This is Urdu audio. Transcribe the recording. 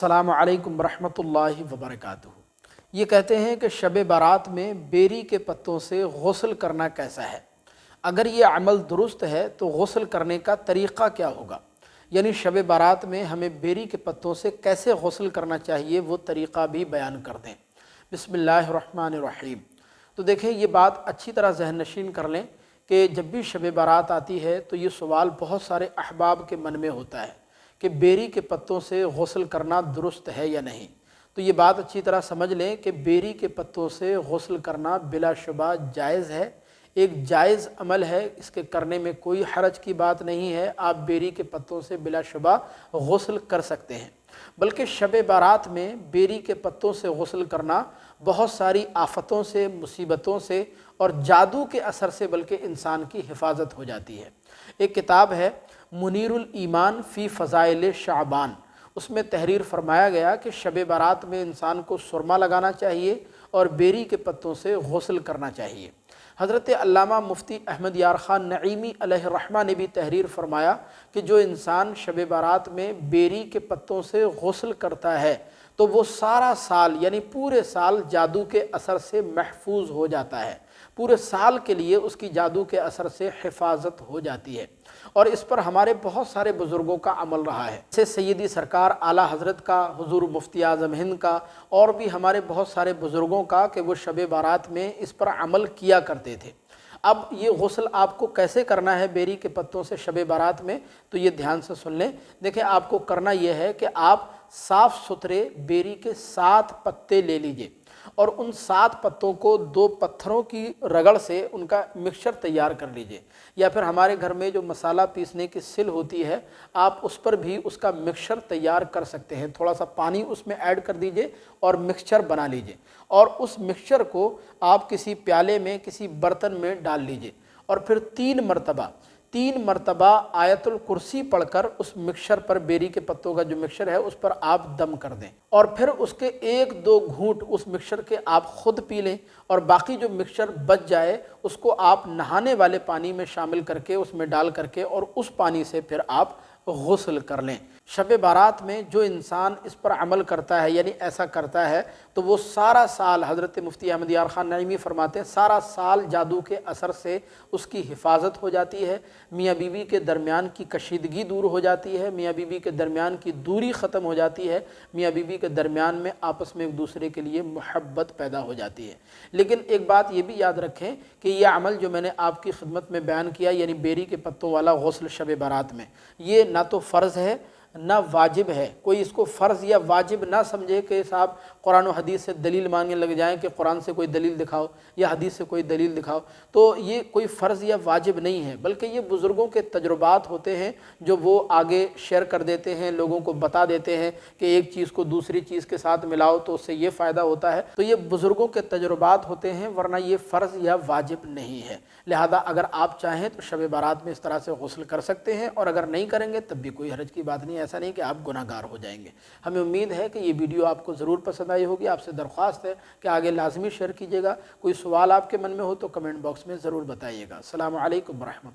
السلام علیکم ورحمۃ اللہ وبرکاتہ۔ یہ کہتے ہیں کہ شب برات میں بیری کے پتوں سے غسل کرنا کیسا ہے؟ اگر یہ عمل درست ہے تو غسل کرنے کا طریقہ کیا ہوگا؟ یعنی شب برات میں ہمیں بیری کے پتوں سے کیسے غسل کرنا چاہیے وہ طریقہ بھی بیان کر دیں۔ بسم اللہ الرحمن الرحیم۔ تو دیکھیں، یہ بات اچھی طرح ذہن نشین کر لیں کہ جب بھی شب برات آتی ہے تو یہ سوال بہت سارے احباب کے من میں ہوتا ہے کہ بیری کے پتوں سے غسل کرنا درست ہے یا نہیں۔ تو یہ بات اچھی طرح سمجھ لیں کہ بیری کے پتوں سے غسل کرنا بلا شبہ جائز ہے، ایک جائز عمل ہے، اس کے کرنے میں کوئی حرج کی بات نہیں ہے۔ آپ بیری کے پتوں سے بلا شبہ غسل کر سکتے ہیں، بلکہ شب برات میں بیری کے پتوں سے غسل کرنا بہت ساری آفتوں سے، مصیبتوں سے اور جادو کے اثر سے بلکہ انسان کی حفاظت ہو جاتی ہے۔ ایک کتاب ہے منیر الایمان فی فضائل شعبان، اس میں تحریر فرمایا گیا کہ شب برات میں انسان کو سرما لگانا چاہیے اور بیری کے پتوں سے غسل کرنا چاہیے۔ حضرت علامہ مفتی احمد یار خان نعیمی علیہ الرحمہ نے بھی تحریر فرمایا کہ جو انسان شب برات میں بیری کے پتوں سے غسل کرتا ہے تو وہ سارا سال یعنی پورے سال جادو کے اثر سے محفوظ ہو جاتا ہے، پورے سال کے لیے اس کی جادو کے اثر سے حفاظت ہو جاتی ہے۔ اور اس پر ہمارے بہت سارے بزرگوں کا عمل رہا ہے، جیسے سیدی سرکار اعلیٰ حضرت کا، حضور مفتی اعظم ہند کا، اور بھی ہمارے بہت سارے بزرگوں کا کہ وہ شب برات میں اس پر عمل کیا کرتے تھے۔ اب یہ غسل آپ کو کیسے کرنا ہے بیری کے پتوں سے شب برات میں، تو یہ دھیان سے سن لیں۔ دیکھیں، آپ کو کرنا یہ ہے کہ آپ صاف ستھرے بیری کے 7 پتے لے لیجئے اور ان 7 پتوں کو 2 پتھروں کی رگڑ سے ان کا مکسچر تیار کر لیجئے، یا پھر ہمارے گھر میں جو مسالہ پیسنے کی سل ہوتی ہے آپ اس پر بھی اس کا مکسچر تیار کر سکتے ہیں۔ تھوڑا سا پانی اس میں ایڈ کر دیجئے اور مکسچر بنا لیجئے، اور اس مکسچر کو آپ کسی پیالے میں، کسی برتن میں ڈال لیجئے، اور پھر 3 مرتبہ آیت الکرسی پڑھ کر اس مکسچر پر، بیری کے پتوں کا جو مکسچر ہے اس پر آپ دم کر دیں، اور پھر اس کے 1-2 گھونٹ اس مکسچر کے آپ خود پی لیں، اور باقی جو مکسچر بچ جائے اس کو آپ نہانے والے پانی میں شامل کر کے، اس میں ڈال کر کے، اور اس پانی سے پھر آپ غسل کر لیں۔ شب برات میں جو انسان اس پر عمل کرتا ہے، یعنی ایسا کرتا ہے، تو وہ سارا سال، حضرت مفتی احمد یار خان نعیمی فرماتے ہیں، سارا سال جادو کے اثر سے اس کی حفاظت ہو جاتی ہے، میاں بیوی کے درمیان کی کشیدگی دور ہو جاتی ہے، میاں بیوی کے درمیان کی دوری ختم ہو جاتی ہے، میاں بیوی کے درمیان میں آپس میں ایک دوسرے کے لیے محبت پیدا ہو جاتی ہے۔ لیکن ایک بات یہ بھی یاد رکھیں کہ یہ عمل جو میں نے آپ کی خدمت میں بیان کیا، یعنی بیری کے پتوں والا غسل شب برات میں، یہ نہ تو فرض ہے نہ واجب ہے۔ کوئی اس کو فرض یا واجب نہ سمجھے کہ صاحب قرآن و حدیث سے دلیل مانگنے لگ جائیں کہ قرآن سے کوئی دلیل دکھاؤ یا حدیث سے کوئی دلیل دکھاؤ، تو یہ کوئی فرض یا واجب نہیں ہے، بلکہ یہ بزرگوں کے تجربات ہوتے ہیں جو وہ آگے شیئر کر دیتے ہیں، لوگوں کو بتا دیتے ہیں کہ ایک چیز کو دوسری چیز کے ساتھ ملاؤ تو اس سے یہ فائدہ ہوتا ہے۔ تو یہ بزرگوں کے تجربات ہوتے ہیں، ورنہ یہ فرض یا واجب نہیں ہے۔ لہذا اگر آپ چاہیں تو شب برات میں اس طرح سے غسل کر سکتے ہیں، اور اگر نہیں کریں گے تب بھی کوئی حرج کی بات نہیں، ایسا نہیں کہ آپ گناہ گار ہو جائیں گے۔ ہمیں امید ہے کہ یہ ویڈیو آپ کو ضرور پسند آئی ہوگی۔ آپ سے درخواست ہے کہ آگے لازمی شیئر کیجیے گا۔ کوئی سوال آپ کے من میں ہو تو کمنٹ باکس میں ضرور بتائیے گا۔ السلام علیکم ورحمۃ اللہ۔